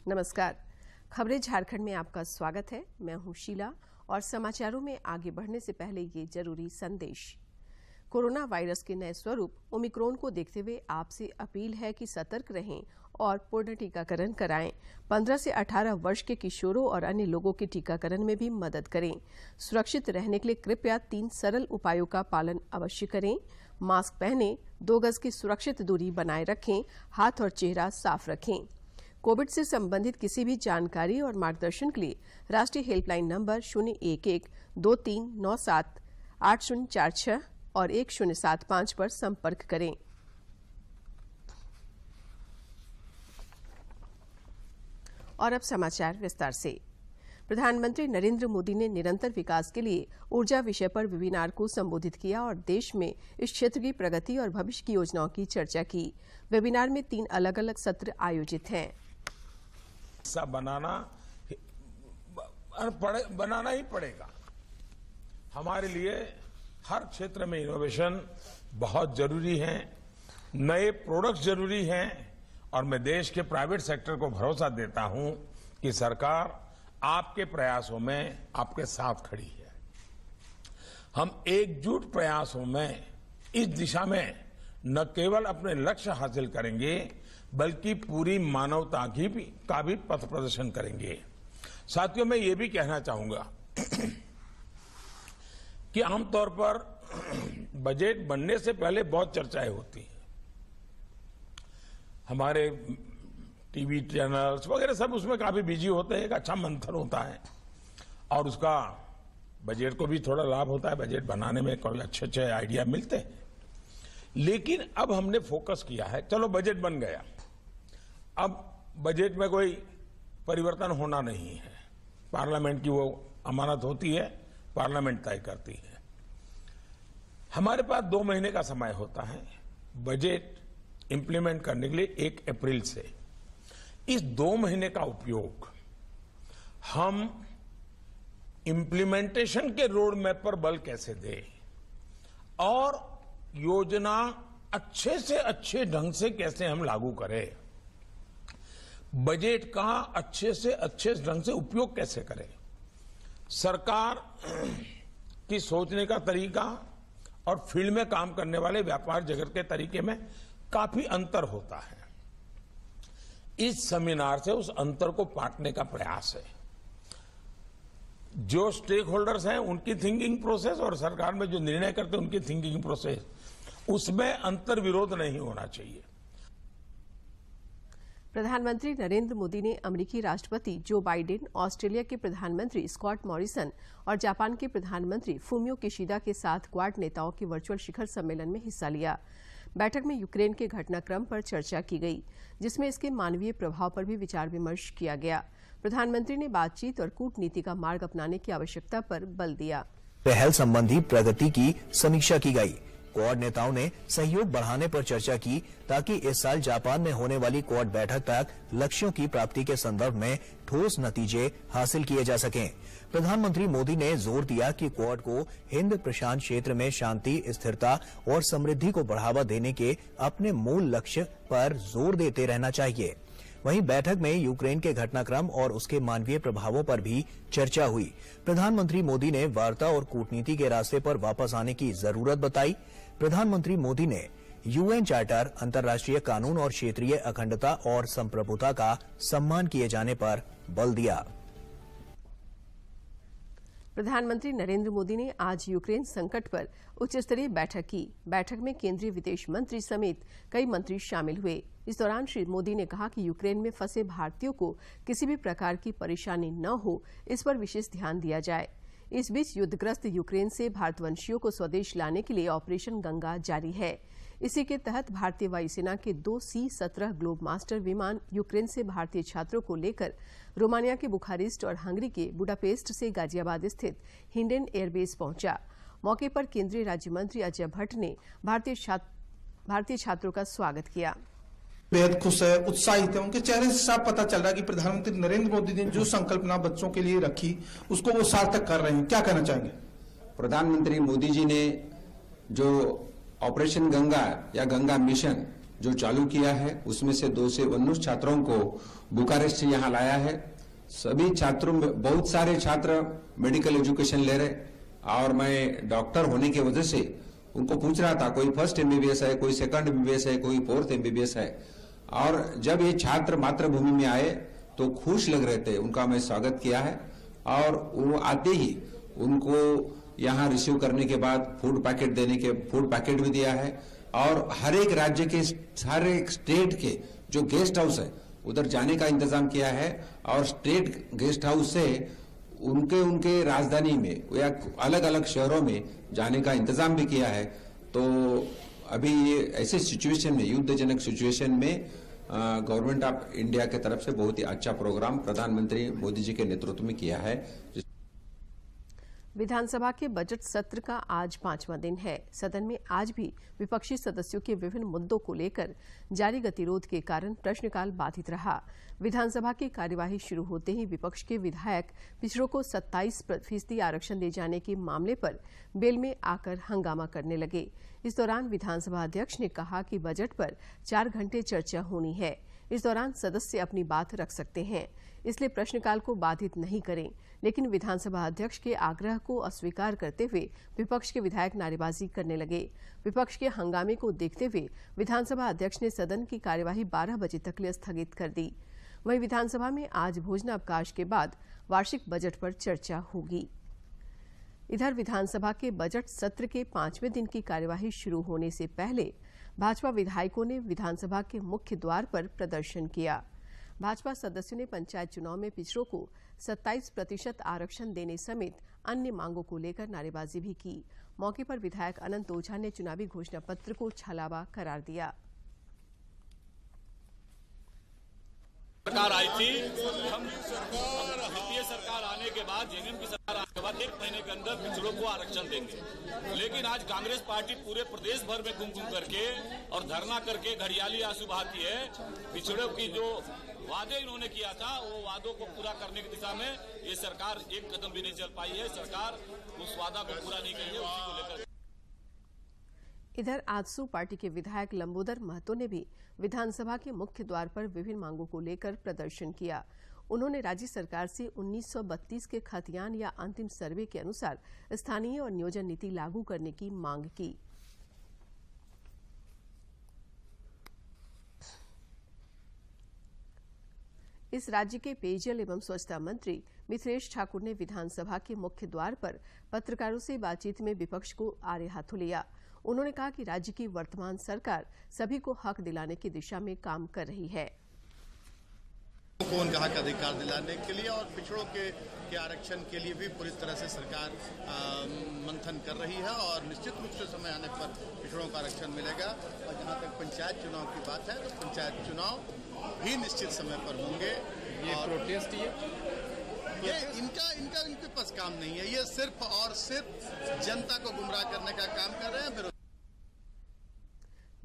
नमस्कार। खबरें झारखंड में आपका स्वागत है। मैं हूं शीला और समाचारों में आगे बढ़ने से पहले ये जरूरी संदेश। कोरोना वायरस के नए स्वरूप ओमिक्रॉन को देखते हुए आपसे अपील है कि सतर्क रहें और पूर्ण टीकाकरण कराएं। 15 से 18 वर्ष के किशोरों और अन्य लोगों के टीकाकरण में भी मदद करें। सुरक्षित रहने के लिए कृपया 3 सरल उपायों का पालन अवश्य करें। मास्क पहनें, 2 गज की सुरक्षित दूरी बनाए रखें, हाथ और चेहरा साफ रखें। कोविड से संबंधित किसी भी जानकारी और मार्गदर्शन के लिए राष्ट्रीय हेल्पलाइन नंबर 011-2397-8046 और 1075 पर संपर्क करें। और अब समाचार विस्तार से। प्रधानमंत्री नरेंद्र मोदी ने निरंतर विकास के लिए ऊर्जा विषय पर वेबिनार को संबोधित किया और देश में इस क्षेत्र की प्रगति और भविष्य की योजनाओं की चर्चा की। वेबिनार में 3 अलग अलग सत्र आयोजित हैं। बनाना ही पड़ेगा। हमारे लिए हर क्षेत्र में इनोवेशन बहुत जरूरी है, नए प्रोडक्ट्स जरूरी हैं और मैं देश के प्राइवेट सेक्टर को भरोसा देता हूं कि सरकार आपके प्रयासों में आपके साथ खड़ी है। हम एकजुट प्रयासों में इस दिशा में न केवल अपने लक्ष्य हासिल करेंगे बल्कि पूरी मानवता का भी पथ प्रदर्शन करेंगे। साथियों, मैं ये भी कहना चाहूंगा कि आमतौर पर बजट बनने से पहले बहुत चर्चाएं होती हैं। हमारे टीवी चैनल्स वगैरह सब उसमें काफी बिजी होते हैं, एक अच्छा मंथन होता है और उसका बजट को भी थोड़ा लाभ होता है। बजट बनाने में कोई अच्छे आइडिया मिलते हैं। लेकिन अब हमने फोकस किया है, चलो बजट बन गया, अब बजट में कोई परिवर्तन होना नहीं है। पार्लियामेंट की वो अमानत होती है, पार्लियामेंट तय करती है। हमारे पास 2 महीने का समय होता है बजट इंप्लीमेंट करने के लिए 1 अप्रैल से। इस 2 महीने का उपयोग हम इंप्लीमेंटेशन के रोड मैप पर बल कैसे दें और योजना अच्छे से अच्छे ढंग से कैसे हम लागू करें, बजट का अच्छे से अच्छे ढंग से उपयोग कैसे करें। सरकार की सोचने का तरीका और फील्ड में काम करने वाले व्यापार जगत के तरीके में काफी अंतर होता है। इस सेमिनार से उस अंतर को पाटने का प्रयास है। जो स्टेक होल्डर्स हैं उनकी थिंकिंग प्रोसेस और सरकार में जो निर्णय करते हैं उनकी थिंकिंग प्रोसेस, उसमें अंतर विरोध नहीं होना चाहिए। प्रधानमंत्री नरेंद्र मोदी ने अमेरिकी राष्ट्रपति जो बाइडेन, ऑस्ट्रेलिया के प्रधानमंत्री स्कॉट मॉरिसन और जापान के प्रधानमंत्री फूमियो किशिदा के साथ क्वाड नेताओं के वर्चुअल शिखर सम्मेलन में हिस्सा लिया। बैठक में यूक्रेन के घटनाक्रम पर चर्चा की गई, जिसमें इसके मानवीय प्रभाव पर भी विचार विमर्श किया गया। प्रधानमंत्री ने बातचीत और कूटनीति का मार्ग अपनाने की आवश्यकता पर बल दिया। पहल संबंधी प्रगति की समीक्षा की गई। क्वाड नेताओं ने सहयोग बढ़ाने पर चर्चा की ताकि इस साल जापान में होने वाली क्वाड बैठक तक लक्ष्यों की प्राप्ति के संदर्भ में ठोस नतीजे हासिल किए जा सकें। प्रधानमंत्री मोदी ने जोर दिया कि क्वाड को हिंद प्रशांत क्षेत्र में शांति, स्थिरता और समृद्धि को बढ़ावा देने के अपने मूल लक्ष्य पर जोर देते रहना चाहिए। वहीं बैठक में यूक्रेन के घटनाक्रम और उसके मानवीय प्रभावों पर भी चर्चा हुई। प्रधानमंत्री मोदी ने वार्ता और कूटनीति के रास्ते पर वापस आने की जरूरत बताई। प्रधानमंत्री मोदी ने यूएन चार्टर, अंतर्राष्ट्रीय कानून और क्षेत्रीय अखंडता और संप्रभुता का सम्मान किए जाने पर बल दिया। प्रधानमंत्री नरेंद्र मोदी ने आज यूक्रेन संकट पर उच्च स्तरीय बैठक की। बैठक में केंद्रीय विदेश मंत्री समेत कई मंत्री शामिल हुए। इस दौरान श्री मोदी ने कहा कि यूक्रेन में फंसे भारतीयों को किसी भी प्रकार की परेशानी न हो, इस पर विशेष ध्यान दिया जाए। इस बीच युद्धग्रस्त यूक्रेन से भारतवंशियों को स्वदेश लाने के लिए ऑपरेशन गंगा जारी है। इसी के तहत भारतीय वायुसेना के 2 C-17 ग्लोब मास्टर विमान यूक्रेन से भारतीय छात्रों को लेकर रोमानिया के बुखारेस्ट और हंगरी के बुडापेस्ट से गाजियाबाद स्थित हिंडन एयरबेस पहुंचा। मौके पर केंद्रीय राज्य मंत्री अजय भट्ट ने भारतीय छात्रों का स्वागत किया। बेहद खुश है, उत्साहित है। उनके चेहरे से साफ पता चल रहा है कि प्रधानमंत्री नरेंद्र मोदी ने जो संकल्पना बच्चों के लिए रखी उसको वो सार्थक कर रहे हैं। क्या कहना चाहेंगे? प्रधानमंत्री मोदी जी ने जो ऑपरेशन गंगा या गंगा मिशन जो चालू किया है उसमें से 219 छात्रों को बुखारेस्ट से यहाँ लाया है। सभी छात्रों में बहुत सारे छात्र मेडिकल एजुकेशन ले रहे, और मैं डॉक्टर होने की वजह से उनको पूछ रहा था, कोई फर्स्ट MBBS है, कोई सेकंड MBBS है, कोई फोर्थ MBBS है। और जब ये छात्र मातृभूमि में आए तो खुश लग रहे थे, उनका मैं स्वागत किया है। और वो आते ही उनको यहाँ रिसीव करने के बाद फूड पैकेट भी दिया है। और हर एक राज्य के, सारे स्टेट के जो गेस्ट हाउस है उधर जाने का इंतजाम किया है, और स्टेट गेस्ट हाउस से उनके राजधानी में या अलग अलग शहरों में जाने का इंतजाम भी किया है। तो अभी ये ऐसे सिचुएशन में, युद्धजनक सिचुएशन में गवर्नमेंट ऑफ इंडिया के तरफ से बहुत ही अच्छा प्रोग्राम प्रधानमंत्री मोदी जी के नेतृत्व में किया है। विधानसभा के बजट सत्र का आज 5वां दिन है। सदन में आज भी विपक्षी सदस्यों के विभिन्न मुद्दों को लेकर जारी गतिरोध के कारण प्रश्नकाल बाधित रहा। विधानसभा की कार्यवाही शुरू होते ही विपक्ष के विधायक पिछड़ों को 27% आरक्षण दिए जाने के मामले पर बेल में आकर हंगामा करने लगे। इस दौरान विधानसभा अध्यक्ष ने कहा कि बजट पर 4 घंटे चर्चा होनी है। इस दौरान सदस्य अपनी बात रख सकते हैं, इसलिए प्रश्नकाल को बाधित नहीं करें। लेकिन विधानसभा अध्यक्ष के आग्रह को अस्वीकार करते हुए विपक्ष के विधायक नारेबाजी करने लगे। विपक्ष के हंगामे को देखते हुए विधानसभा अध्यक्ष ने सदन की कार्यवाही 12 बजे तक लिए स्थगित कर दी। वहीं विधानसभा में आज भोजनावकाश के बाद वार्षिक बजट पर चर्चा होगी। इधर विधानसभा के बजट सत्र के 5वें दिन की कार्यवाही शुरू होने से पहले भाजपा विधायकों ने विधानसभा के मुख्य द्वार पर प्रदर्शन किया। भाजपा सदस्यों ने पंचायत चुनाव में पिछड़ों को 27% आरक्षण देने समेत अन्य मांगों को लेकर नारेबाजी भी की। मौके पर विधायक अनंत ओझा ने चुनावी घोषणा पत्र को छलावा करार दिया। सरकार आई थी, यूपीए सरकार आने के बाद, जेएमएम की सरकार आने के बाद 1 महीने के अंदर पिछड़ों को आरक्षण देंगे। लेकिन आज कांग्रेस पार्टी पूरे प्रदेश भर में घूम करके और धरना करके घड़ियाली आंसू बहाती है। पिछड़ों की जो वादे इन्होंने किया था, वो वादों को पूरा करने की दिशा में ये सरकार एक कदम भी नहीं चल पाई है। सरकार उस वादा को पूरा नहीं की है, उसी को लेकर। इधर आजसू पार्टी के विधायक लंबोदर महतो ने भी विधानसभा के मुख्य द्वार पर विभिन्न मांगों को लेकर प्रदर्शन किया। उन्होंने राज्य सरकार से 1932 के खतियान या अंतिम सर्वे के अनुसार स्थानीय और नियोजन नीति लागू करने की मांग की। इस राज्य के पेयजल एवं स्वच्छता मंत्री मिथिलेश ठाकुर ने विधानसभा के मुख्य द्वार पर पत्रकारों से बातचीत में विपक्ष को आड़े हाथों लिया। उन्होंने कहा कि राज्य की वर्तमान सरकार सभी को हक दिलाने की दिशा में काम कर रही है। को उनका हक अधिकार दिलाने के लिए और पिछड़ों के आरक्षण के लिए भी पूरी तरह से सरकार मंथन कर रही है, और निश्चित रूप से समय आने पर पिछड़ों का आरक्षण मिलेगा। और जहां तक पंचायत चुनाव की बात है, तो पंचायत चुनाव भी निश्चित समय पर होंगे। ये प्रोटेस्ट ये इनके पास काम नहीं है, ये सिर्फ और सिर्फ जनता को गुमराह करने का काम कर रहे हैं।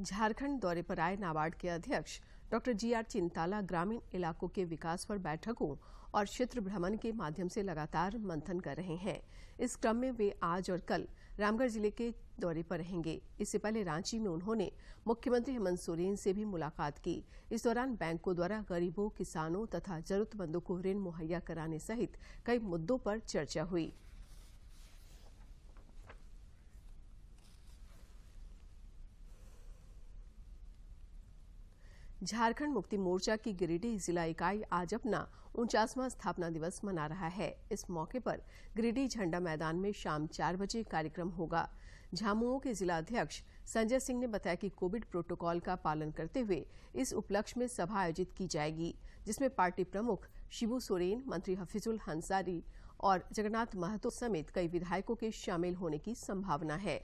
झारखंड दौरे पर आए नाबार्ड के अध्यक्ष डॉक्टर GR चिंताला ग्रामीण इलाकों के विकास पर बैठकों और क्षेत्र भ्रमण के माध्यम से लगातार मंथन कर रहे हैं। इस क्रम में वे आज और कल रामगढ़ जिले के दौरे पर रहेंगे। इससे पहले रांची में उन्होंने मुख्यमंत्री हेमंत सोरेन से भी मुलाकात की। इस दौरान बैंकों द्वारा गरीबों, किसानों तथा जरूरतमंदों को ऋण मुहैया कराने सहित कई मुद्दों पर चर्चा हुई। झारखंड मुक्ति मोर्चा की गिरिडीह जिला इकाई आज अपना 49वां स्थापना दिवस मना रहा है। इस मौके पर गिरिडीह झंडा मैदान में शाम 4 बजे कार्यक्रम होगा। झामुमो के जिला अध्यक्ष संजय सिंह ने बताया कि कोविड प्रोटोकॉल का पालन करते हुए इस उपलक्ष्य में सभा आयोजित की जाएगी, जिसमें पार्टी प्रमुख शिबू सोरेन, मंत्री हफीजुल अंसारी और जगन्नाथ महतो समेत कई विधायकों के शामिल होने की संभावना है।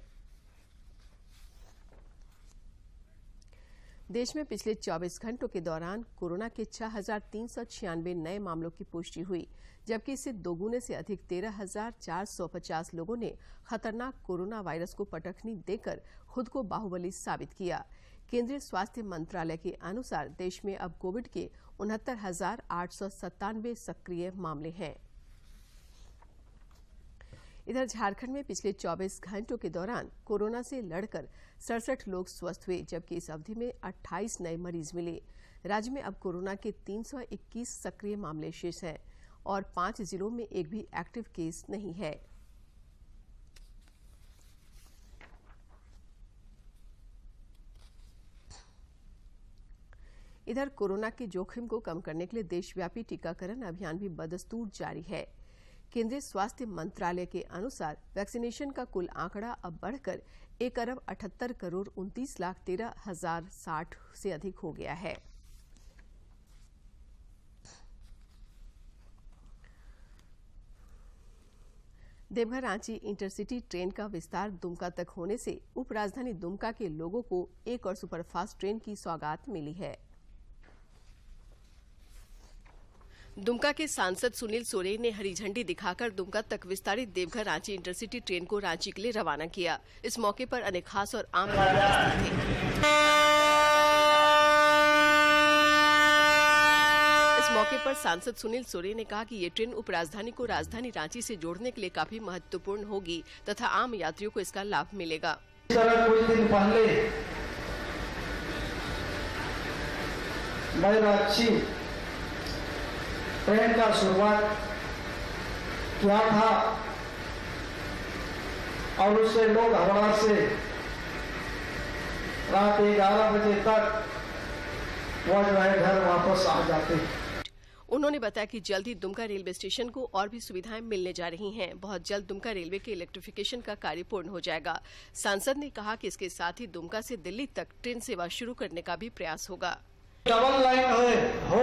देश में पिछले 24 घंटों के दौरान कोरोना के 6,396 नए मामलों की पुष्टि हुई, जबकि इससे दोगुने से अधिक 13,450 लोगों ने खतरनाक कोरोना वायरस को पटखनी देकर खुद को बाहुबली साबित किया। केंद्रीय स्वास्थ्य मंत्रालय के अनुसार देश में अब कोविड के 69,897 सक्रिय मामले हैं। इधर झारखंड में पिछले 24 घंटों के दौरान कोरोना से लड़कर 67 लोग स्वस्थ हुए, जबकि इस अवधि में 28 नए मरीज मिले। राज्य में अब कोरोना के 321 सक्रिय मामले शेष हैं और 5 जिलों में एक भी एक्टिव केस नहीं है। इधर कोरोना के जोखिम को कम करने के लिए देशव्यापी टीकाकरण अभियान भी बदस्तूर जारी है। केंद्रीय स्वास्थ्य मंत्रालय के अनुसार वैक्सीनेशन का कुल आंकड़ा अब बढ़कर 1,78,29,13,060 से अधिक हो गया है। देवघर रांची इंटरसिटी ट्रेन का विस्तार दुमका तक होने से उपराजधानी दुमका के लोगों को एक और सुपरफास्ट ट्रेन की सौगात मिली है। दुमका के सांसद सुनील सोरेन ने हरी झंडी दिखाकर दुमका तक विस्तारित देवघर रांची इंटरसिटी ट्रेन को रांची के लिए रवाना किया। इस मौके पर अनेक खास और आम लोग उपस्थित थे। इस मौके पर सांसद सुनील सोरेन ने कहा कि ये ट्रेन उपराजधानी को राजधानी रांची से जोड़ने के लिए काफी महत्वपूर्ण होगी तथा आम यात्रियों को इसका लाभ मिलेगा। कुछ दिन पहले मैं रांची ट्रेन का शुरुआत किया था और उससे लोग हावड़ा से रात 11 बजे तक वह जो है घर वापस आ जाते हैं। उन्होंने बताया कि जल्द ही दुमका रेलवे स्टेशन को और भी सुविधाएं मिलने जा रही हैं। बहुत जल्द दुमका रेलवे के इलेक्ट्रिफिकेशन का कार्य पूर्ण हो जाएगा। सांसद ने कहा कि इसके साथ ही दुमका से दिल्ली तक ट्रेन सेवा शुरू करने का भी प्रयास होगा। डबल लाइन हो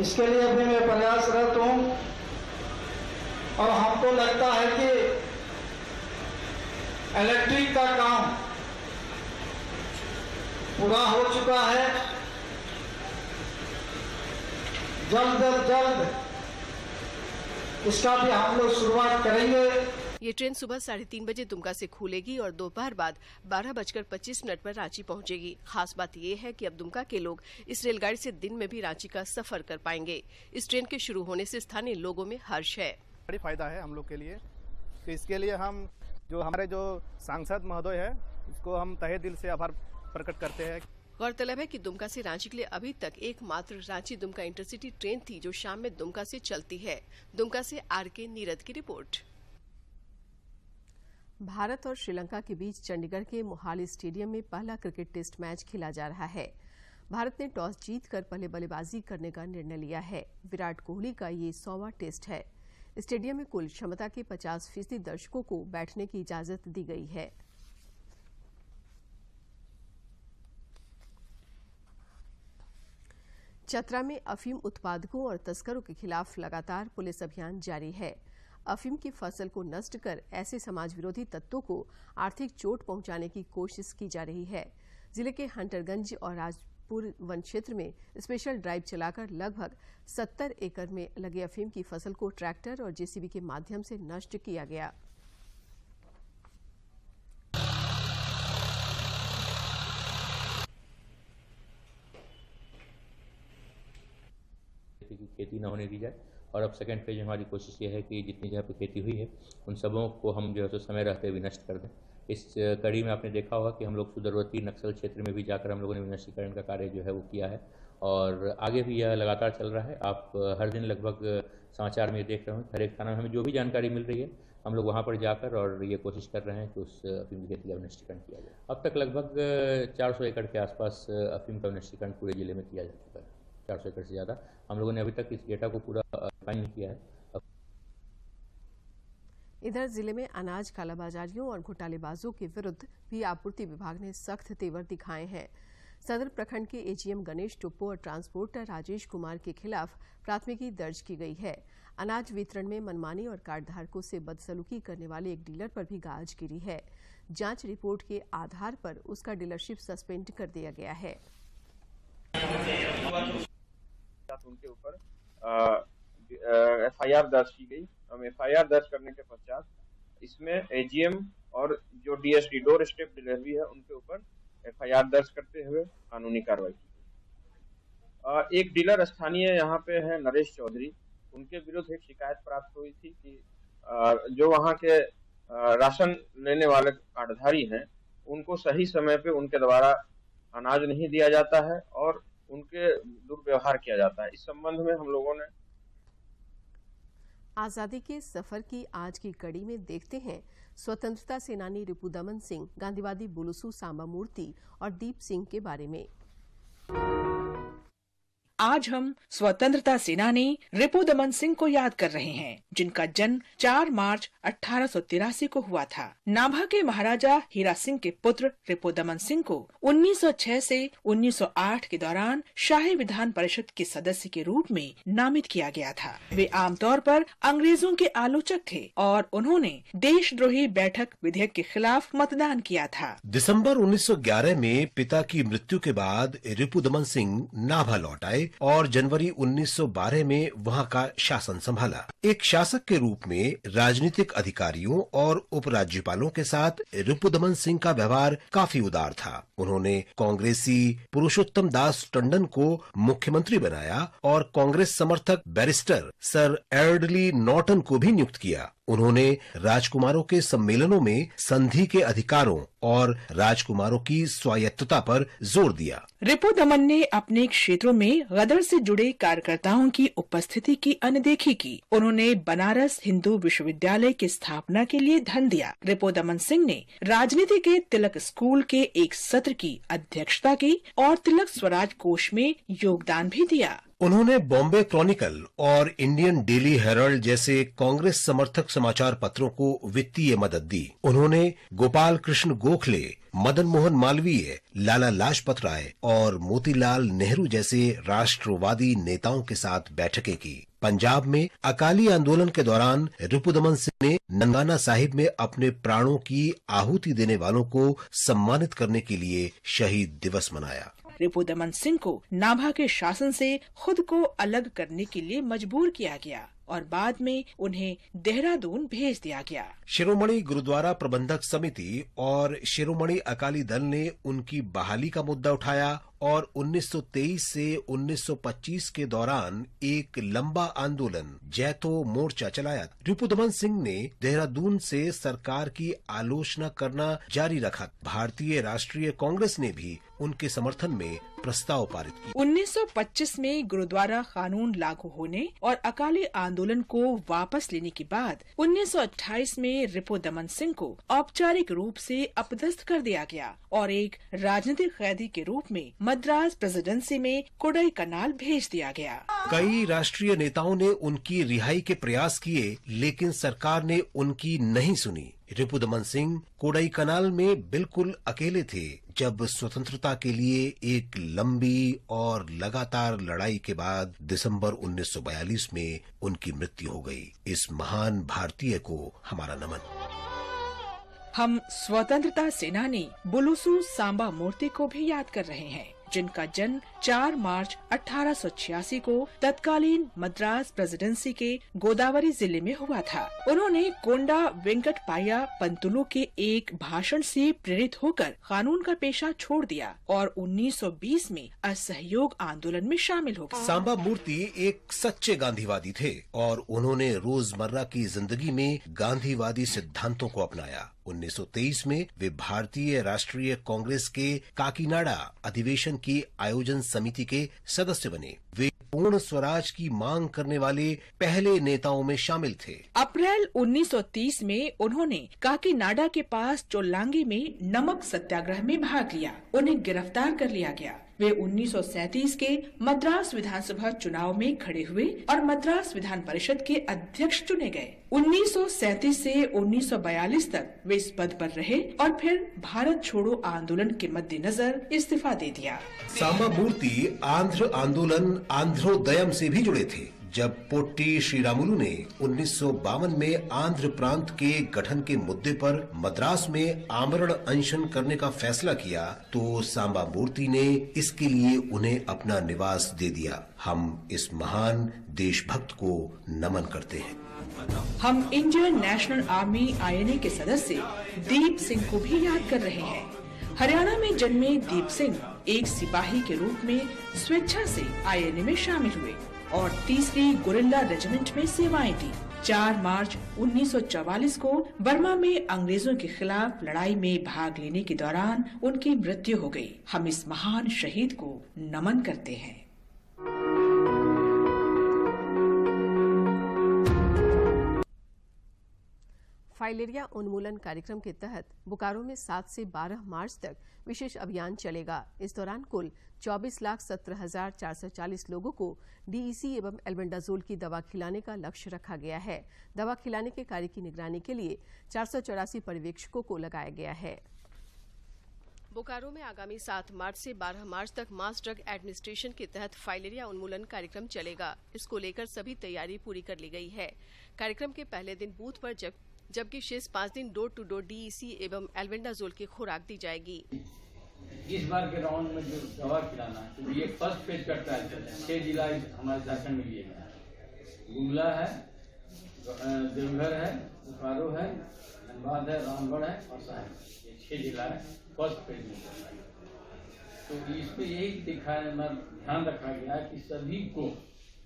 इसके लिए भी मैं प्रयासरत हूँ और हमको लगता है कि इलेक्ट्रिक का काम पूरा हो चुका है। जल्द इसका भी हम लोग शुरुआत करेंगे। ये ट्रेन सुबह 3:30 बजे दुमका से खुलेगी और दोपहर बाद 12:25 पर रांची पहुंचेगी। खास बात ये है कि अब दुमका के लोग इस रेलगाड़ी से दिन में भी रांची का सफर कर पाएंगे। इस ट्रेन के शुरू होने से स्थानीय लोगों में हर्ष है। बड़ी फायदा है हम लोग के लिए, तो इसके लिए हम हमारे सांसद महोदय है इसको हम तहे दिल से आभार प्रकट करते हैं। गौरतलब है कि दुमका से रांची के लिए अभी तक एकमात्र रांची दुमका इंटरसिटी ट्रेन थी जो शाम में दुमका से चलती है। दुमका से आर.के. नीरद की रिपोर्ट। भारत और श्रीलंका के बीच चंडीगढ़ के मोहाली स्टेडियम में पहला क्रिकेट टेस्ट मैच खेला जा रहा है। भारत ने टॉस जीतकर पहले बल्लेबाजी करने का निर्णय लिया है। विराट कोहली का ये 100वां टेस्ट है। स्टेडियम में कुल क्षमता के 50% दर्शकों को बैठने की इजाजत दी गई है। चतरा में अफीम उत्पादकों और तस्करों के खिलाफ लगातार पुलिस अभियान जारी है। अफीम की फसल को नष्ट कर ऐसे समाज विरोधी तत्वों को आर्थिक चोट पहुंचाने की कोशिश की जा रही है। जिले के हंटरगंज और राजपुर वन क्षेत्र में स्पेशल ड्राइव चलाकर लगभग 70 एकड़ में लगे अफीम की फसल को ट्रैक्टर और जेसीबी के माध्यम से नष्ट किया गया। खेती न होने दी जाए और अब सेकेंड फेज में हमारी कोशिश ये है कि जितनी जगह पे खेती हुई है उन सबों को हम जो है समय रहते हुए नष्ट कर दें। इस कड़ी में आपने देखा होगा कि हम लोग सुदूरवर्ती नक्सल क्षेत्र में भी जाकर हम लोगों ने विनष्टीकरण का कार्य जो है वो किया है और आगे भी यह लगातार चल रहा है। आप हर दिन लगभग समाचार में देख रहे हो हर एक थाना में हमें जो भी जानकारी मिल रही है हम लोग वहाँ पर जाकर और ये कोशिश कर रहे हैं कि उस अफीम की खेती का विनष्टीकरण किया जाए। अब तक लगभग 400 एकड़ के आसपास अफीम का विनष्टीकरण पूरे जिले में किया जा चुका है। 400 एकड़ से ज़्यादा हम लोगों ने अभी तक इस डेटा को पूरा फाइन किया है। इधर जिले में अनाज कालाबाजारियों और घोटालेबाजों के विरुद्ध भी आपूर्ति विभाग ने सख्त तेवर दिखाए हैं। सदर प्रखंड के एजीएम गणेश टुप्पो और ट्रांसपोर्टर राजेश कुमार के खिलाफ प्राथमिकी दर्ज की गई है। अनाज वितरण में मनमानी और कार्डधारकों से बदसलूकी करने वाले एक डीलर पर भी गाज गिरी है। जांच रिपोर्ट के आधार पर उसका डीलरशिप सस्पेंड कर दिया गया है। उनके ऊपर एफआईआर दर्ज की गई। हम एफआईआर दर्ज करने के पश्चात इसमें एजीएम और जो डीएसडी डोर स्टेप डिलीवरी है उनके ऊपर एफआईआर दर्ज करते हुए कानूनी कार्रवाई की गई। एक डीलर स्थानीय यहाँ पे है नरेश चौधरी, उनके विरुद्ध एक शिकायत प्राप्त हुई थी कि जो वहाँ के राशन लेने वाले कार्डधारी हैं उनको सही समय पे उनके द्वारा अनाज नहीं दिया जाता है और उनके दुर्व्यवहार किया जाता है। इस संबंध में हम लोगों ने आजादी के सफर की आज की कड़ी में देखते हैं स्वतंत्रता सेनानी रिपुदमन सिंह, गांधीवादी बुलुसु सांबा मूर्ति और दीप सिंह के बारे में। आज हम स्वतंत्रता सेनानी रिपुदमन सिंह को याद कर रहे हैं, जिनका जन्म 4 मार्च 1883 को हुआ था। नाभा के महाराजा हीरा सिंह के पुत्र रिपुदमन सिंह को 1906 से 1908 के दौरान शाही विधान परिषद के सदस्य के रूप में नामित किया गया था। वे आमतौर पर अंग्रेजों के आलोचक थे और उन्होंने देशद्रोही बैठक विधेयक के खिलाफ मतदान किया था। दिसंबर 1911 में पिता की मृत्यु के बाद रिपुदमन सिंह नाभा लौट आए और जनवरी 1912 में वहां का शासन संभाला। एक शासक के रूप में राजनीतिक अधिकारियों और उपराज्यपालों के साथ रिपुदमन सिंह का व्यवहार काफी उदार था। उन्होंने कांग्रेसी पुरुषोत्तम दास टंडन को मुख्यमंत्री बनाया और कांग्रेस समर्थक बैरिस्टर सर एडली नॉर्टन को भी नियुक्त किया। उन्होंने राजकुमारों के सम्मेलनों में संधि के अधिकारों और राजकुमारों की स्वायत्तता पर जोर दिया। रिपुदमन ने अपने क्षेत्रों में गदर से जुड़े कार्यकर्ताओं की उपस्थिति की अनदेखी की। उन्होंने बनारस हिंदू विश्वविद्यालय की स्थापना के लिए धन दिया। रिपुदमन सिंह ने राजनीति के तिलक स्कूल के एक सत्र की अध्यक्षता की और तिलक स्वराज कोष में योगदान भी दिया। उन्होंने बॉम्बे क्रॉनिकल और इंडियन डेली हेराल्ड जैसे कांग्रेस समर्थक समाचार पत्रों को वित्तीय मदद दी। उन्होंने गोपाल कृष्ण गोखले, मदन मोहन मालवीय, लाला लाजपत राय और मोतीलाल नेहरू जैसे राष्ट्रवादी नेताओं के साथ बैठकें की। पंजाब में अकाली आंदोलन के दौरान रिपुदमन सिंह ने ननकाना साहिब में अपने प्राणों की आहुति देने वालों को सम्मानित करने के लिए शहीद दिवस मनाया। रिपुदमन सिंह को नाभा के शासन से खुद को अलग करने के लिए मजबूर किया गया और बाद में उन्हें देहरादून भेज दिया गया। शिरोमणि गुरुद्वारा प्रबंधक समिति और शिरोमणि अकाली दल ने उनकी बहाली का मुद्दा उठाया और 1923 से 1925 के दौरान एक लंबा आंदोलन जैतो मोर्चा चलाया। रिपुदमन सिंह ने देहरादून से सरकार की आलोचना करना जारी रखा। भारतीय राष्ट्रीय कांग्रेस ने भी उनके समर्थन में प्रस्ताव पारित किया। 1925 में गुरुद्वारा कानून लागू होने और अकाली आंदोलन को वापस लेने के बाद 1928 में रिपुदमन सिंह को औपचारिक रूप से अपदस्थ कर दिया गया और एक राजनीतिक कैदी के रूप में मद्रास प्रेसिडेंसी में कोडाईकनाल भेज दिया गया। कई राष्ट्रीय नेताओं ने उनकी रिहाई के प्रयास किए, लेकिन सरकार ने उनकी नहीं सुनी। रिपुदमन सिंह कोडाईकनाल में बिल्कुल अकेले थे जब स्वतंत्रता के लिए एक लंबी और लगातार लड़ाई के बाद दिसंबर 1942 में उनकी मृत्यु हो गई। इस महान भारतीय को हमारा नमन। हम स्वतंत्रता सेनानी बुलुसु सांबा मूर्ति को भी याद कर रहे हैं, जिनका जन्म 4 मार्च 1886 को तत्कालीन मद्रास प्रेसिडेंसी के गोदावरी जिले में हुआ था। उन्होंने कोंडा वेंकटपाया पंतुलु के एक भाषण से प्रेरित होकर कानून का पेशा छोड़ दिया और 1920 में असहयोग आंदोलन में शामिल हो गए। सांबा मूर्ति एक सच्चे गांधीवादी थे और उन्होंने रोजमर्रा की जिंदगी में गांधीवादी सिद्धांतों को अपनाया। 1923 में वे भारतीय राष्ट्रीय कांग्रेस के काकीनाडा अधिवेशन की आयोजन समिति के सदस्य बने। वे पूर्ण स्वराज की मांग करने वाले पहले नेताओं में शामिल थे। अप्रैल 1930 में उन्होंने काकीनाडा के पास चोलांगी में नमक सत्याग्रह में भाग लिया। उन्हें गिरफ्तार कर लिया गया। वे 1937 के मद्रास विधानसभा चुनाव में खड़े हुए और मद्रास विधान परिषद के अध्यक्ष चुने गए। 1937 से 1942 तक वे इस पद पर रहे और फिर भारत छोड़ो आंदोलन के मद्देनजर इस्तीफा दे दिया। सांबा मूर्ति आंध्र आंदोलन आंध्रोदयम से भी जुड़े थे। जब पोट्टी श्रीरामुलु ने 1952 में आंध्र प्रांत के गठन के मुद्दे पर मद्रास में आमरण अनशन करने का फैसला किया तो सांबा मूर्ति ने इसके लिए उन्हें अपना निवास दे दिया। हम इस महान देशभक्त को नमन करते हैं। हम इंडियन नेशनल आर्मी INA के सदस्य दीप सिंह को भी याद कर रहे हैं। हरियाणा में जन्मे दीप सिंह एक सिपाही के रूप में स्वेच्छा से INA में शामिल हुए और 3री गुरिल्ला रेजिमेंट में सेवाएं दी। 4 मार्च 1944 को बर्मा में अंग्रेजों के खिलाफ लड़ाई में भाग लेने के दौरान उनकी मृत्यु हो गई। हम इस महान शहीद को नमन करते हैं। फाइलेरिया उन्मूलन कार्यक्रम के तहत बोकारो में 7 से 12 मार्च तक विशेष अभियान चलेगा। इस दौरान कुल 24,17,440 लोगों को डीईसी एवं एल्बेंडाजोल की दवा खिलाने का लक्ष्य रखा गया है। दवा खिलाने के कार्य की निगरानी के लिए 484 पर्यवेक्षकों को लगाया गया है। बोकारो में आगामी 7 मार्च से 12 मार्च तक मास ड्रग एडमिनिस्ट्रेशन के तहत फाइलेरिया उन्मूलन कार्यक्रम चलेगा। इसको लेकर सभी तैयारी पूरी कर ली गई है। कार्यक्रम के पहले दिन बूथ पर जबकि शेष 5 दिन डोर टू डोर डीईसी एवं एल्बेंडाजोल की खुराक दी जाएगी। इस बार के राउंड में जो दवा खिलाना है तो ये फर्स्ट फेज का ट्रायल चल रहा है। 6 जिला हमारे झारखंड में लिए गए, गुमला है, देवघर है, बोकारो है, धनबाद है, रामगढ़ है और साहेब, ये 6 जिला है फर्स्ट फेज में। तो इस पे यही ध्यान रखा गया कि सभी को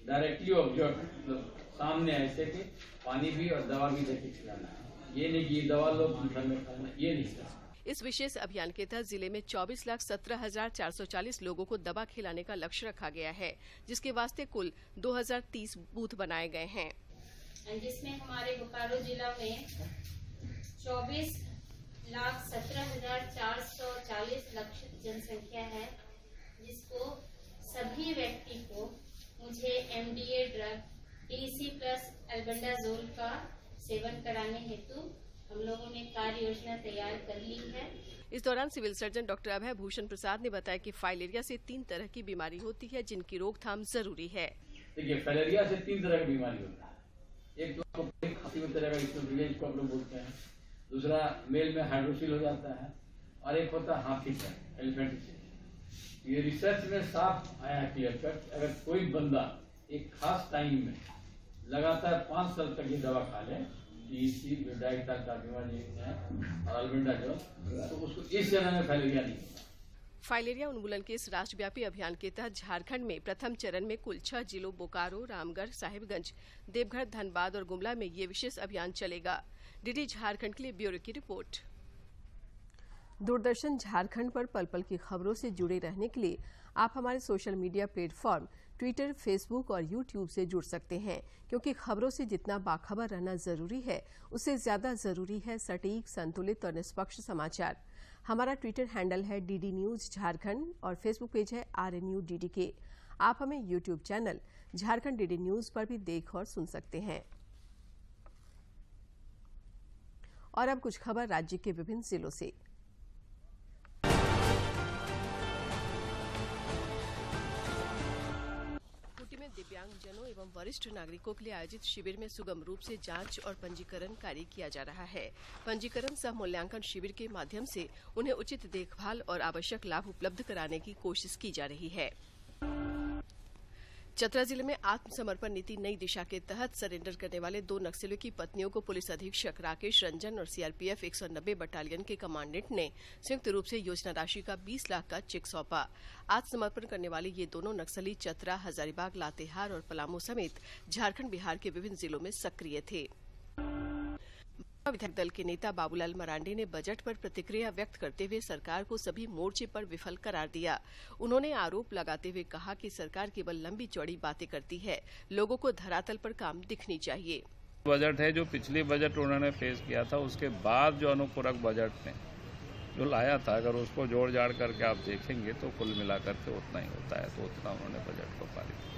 डायरेक्टली ऑब्जर्व, मतलब सामने ऐसे कि पानी भी और दवा भी देके खिलाना है। ये नहीं कि दवा लो घर में खाना, ये नहीं करना। इस विशेष अभियान के तहत जिले में 24,17,440 लोगों को दवा खिलाने का लक्ष्य रखा गया है, जिसके वास्ते कुल 2030 बूथ बनाए गए हैं, जिसमें हमारे बोकारो जिला में 24,17,440 लक्षित जनसंख्या है, जिसको सभी व्यक्ति को मुझे MDA drug DC plus albendazole का सेवन कराने हेतु हम लोगों ने कार्य योजना तैयार कर ली है। इस दौरान सिविल सर्जन डॉक्टर अभय भूषण प्रसाद ने बताया कि फाइलेरिया से 3 तरह की बीमारी होती है, जिनकी रोकथाम जरूरी है। देखिए, फाइलेरिया से 3 तरह की बीमारी होता है। एक तो खांसी में तरह का, इसको विलेज प्रॉब्लम बोलते हैं। दूसरा मेल में हाइड्रोसिल हो जाता है और एक होता है हाफिस है, एलिफेंटिसिस। ये रिसर्च में साफ आया क्लियर कट, अगर कोई बंदा एक खास टाइम में लगातार 5 साल तक ये दवा खा ले, डीसी और एल्बेंडाजोल, तो उसको इस चरण में फाइलेरिया नहीं होगा। फाइलेरिया उन्मूलन के इस राष्ट्रव्यापी अभियान के तहत झारखंड में प्रथम चरण में कुल 6 जिलों बोकारो, रामगढ़, साहिबगंज, देवघर, धनबाद और गुमला में ये विशेष अभियान चलेगा। डीडी झारखंड के लिए ब्यूरो की रिपोर्ट। दूरदर्शन झारखंड पर पल पल की खबरों से जुड़े रहने के लिए आप हमारे social media platform Twitter, Facebook और यूट्यूब से जुड़ सकते हैं, क्योंकि खबरों से जितना बाखबर रहना जरूरी है, उससे ज्यादा जरूरी है सटीक, संतुलित और निष्पक्ष समाचार। हमारा ट्विटर हैंडल है DD न्यूज झारखंड और फेसबुक पेज है RNUDDK। आप हमें YouTube channel Jharkhand DD news पर भी देख और सुन सकते हैं। और अब कुछ खबर राज्य के विभिन्न जिलों से। दिव्यांगजनों एवं वरिष्ठ नागरिकों के लिए आयोजित शिविर में सुगम रूप से जांच और पंजीकरण कार्य किया जा रहा है। पंजीकरण सह मूल्यांकन शिविर के माध्यम से उन्हें उचित देखभाल और आवश्यक लाभ उपलब्ध कराने की कोशिश की जा रही है। चतरा जिले में आत्मसमर्पण नीति नई दिशा के तहत सरेंडर करने वाले 2 नक्सलियों की पत्नियों को पुलिस अधीक्षक राकेश रंजन और सीआरपीएफ 190 बटालियन के कमांडेंट ने संयुक्त रूप से योजना राशि का 20 लाख का चेक सौंपा। आत्मसमर्पण करने वाले ये दोनों नक्सली चतरा, हजारीबाग, लातेहार और पलामू समेत झारखंड, बिहार के विभिन्न जिलों में सक्रिय थे। विधायक दल के नेता बाबूलाल मरांडी ने बजट पर प्रतिक्रिया व्यक्त करते हुए सरकार को सभी मोर्चे पर विफल करार दिया। उन्होंने आरोप लगाते हुए कहा कि सरकार केवल लंबी चौड़ी बातें करती है, लोगों को धरातल पर काम दिखनी चाहिए। बजट है जो पिछली बजट उन्होंने पेश किया था, उसके बाद जो अनुपूरक बजट ने जो लाया था, अगर उसको जोड़ जाड़ करके आप देखेंगे तो कुल मिलाकर के उतना ही होता है, तो उतना उन्होंने बजट को पारित किया।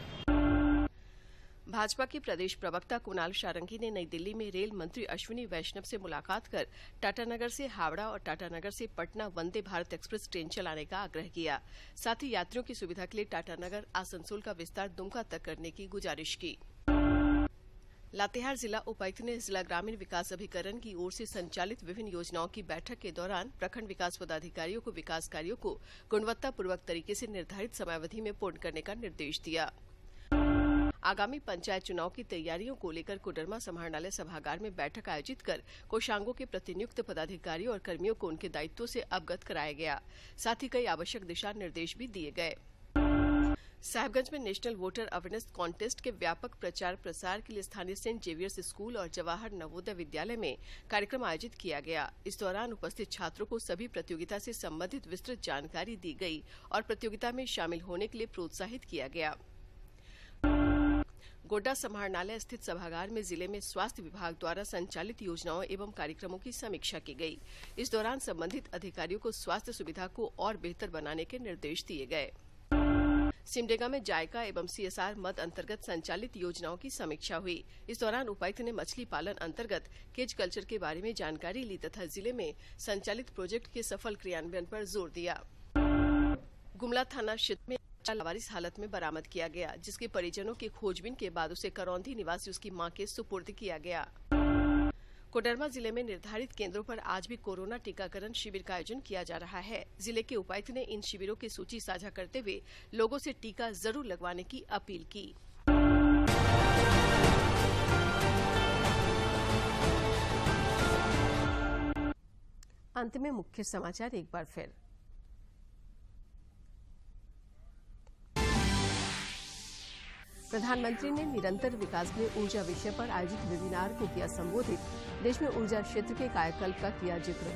भाजपा के प्रदेश प्रवक्ता कुणाल शारंगी ने नई दिल्ली में रेल मंत्री अश्विनी वैष्णव से मुलाकात कर टाटानगर से हावड़ा और टाटानगर से पटना वंदे भारत एक्सप्रेस ट्रेन चलाने का आग्रह किया। साथ ही यात्रियों की सुविधा के लिए टाटानगर आसनसोल का विस्तार दुमका तक करने की गुजारिश की। लातेहार जिला उपायुक्त ने जिला ग्रामीण विकास अभिकरण की ओर से संचालित विभिन्न योजनाओं की बैठक के दौरान प्रखंड विकास पदाधिकारियों को विकास कार्यों को गुणवत्तापूर्वक तरीके से निर्धारित समयावधि में पूर्ण करने का निर्देश दिया। आगामी पंचायत चुनाव की तैयारियों को लेकर कोडरमा समाहरणालय सभागार में बैठक आयोजित कर कोषांगों के प्रतिनियुक्त पदाधिकारियों और कर्मियों को उनके दायित्वों से अवगत कराया गया। साथ ही कई आवश्यक दिशा निर्देश भी दिए गए। साहिबगंज में नेशनल वोटर अवेयरनेस कॉन्टेस्ट के व्यापक प्रचार प्रसार के लिए स्थानीय सेंट जेवियर्स स्कूल और जवाहर नवोदय विद्यालय में कार्यक्रम आयोजित किया गया। इस दौरान उपस्थित छात्रों को सभी प्रतियोगिता से संबंधित विस्तृत जानकारी दी गई और प्रतियोगिता में शामिल होने के लिए प्रोत्साहित किया गया। गोड्डा समाहरणालय स्थित सभागार में जिले में स्वास्थ्य विभाग द्वारा संचालित योजनाओं एवं कार्यक्रमों की समीक्षा की गई। इस दौरान संबंधित अधिकारियों को स्वास्थ्य सुविधा को और बेहतर बनाने के निर्देश दिए गए। सिमडेगा में जायका एवं CSR मद अंतर्गत संचालित योजनाओं की समीक्षा हुई। इस दौरान उपायुक्त ने मछली पालन अंतर्गत केज कल्चर के बारे में जानकारी ली तथा जिले में संचालित प्रोजेक्ट के सफल क्रियान्वयन पर जोर दिया। गुमला थाना क्षेत्र में लावारिस हालत में बरामद किया गया, जिसके परिजनों की खोजबीन के बाद उसे करौंधी निवासी उसकी मां के सुपुर्द किया गया। कोडरमा जिले में निर्धारित केंद्रों पर आज भी कोरोना टीकाकरण शिविर का आयोजन किया जा रहा है। जिले के उपायुक्त ने इन शिविरों की सूची साझा करते हुए लोगों से टीका जरूर लगवाने की अपील की। अंत में मुख्य समाचार एक बार फिर। प्रधानमंत्री ने निरंतर विकास के लिए ऊर्जा विषय पर आयोजित वेबिनार को किया संबोधित। देश में ऊर्जा क्षेत्र के कायाकल्प का किया जिक्र।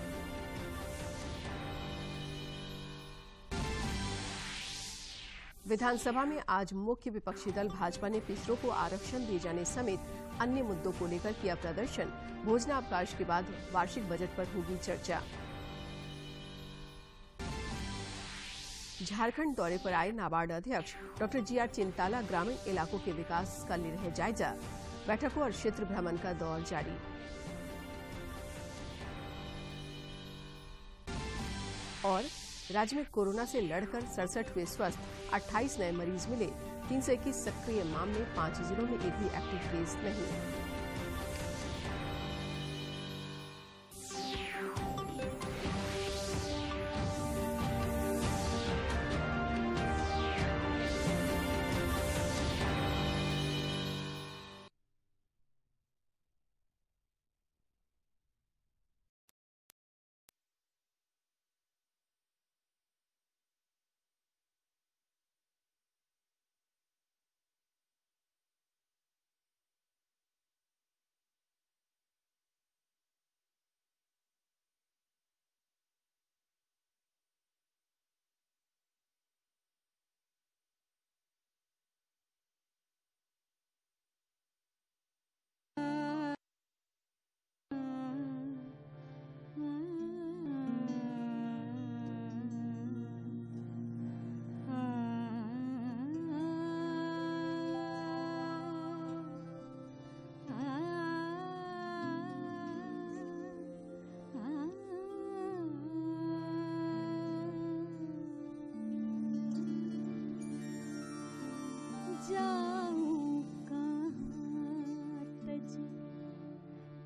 विधानसभा में आज मुख्य विपक्षी दल भाजपा ने पिछड़ों को आरक्षण दिए जाने समेत अन्य मुद्दों को लेकर किया प्रदर्शन। भोजनावकाश के बाद वार्षिक बजट पर होगी चर्चा। झारखंड दौरे पर आए नाबार्ड अध्यक्ष डॉक्टर GR चिंताला ग्रामीण इलाकों के विकास का ले रहे जायजा। बैठकों और क्षेत्र भ्रमण का दौर जारी। और राज्य में कोरोना से लड़कर 67 हुए स्वस्थ, 28 नए मरीज मिले, 321 सक्रिय मामले, 5 जिलों में एक भी एक्टिव केस नहीं।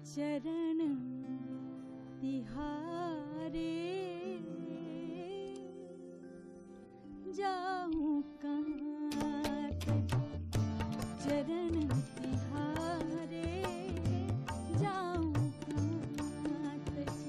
चरण तिहारे जाऊं कहाँ चरण तिहारे जाऊं कहाँ चरण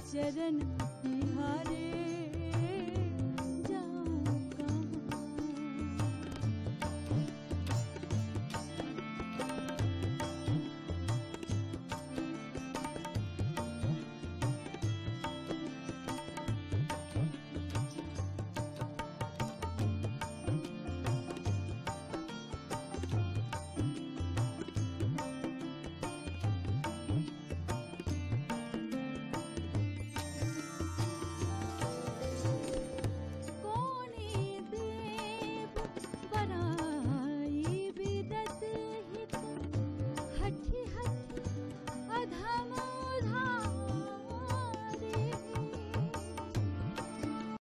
चरण तिहारे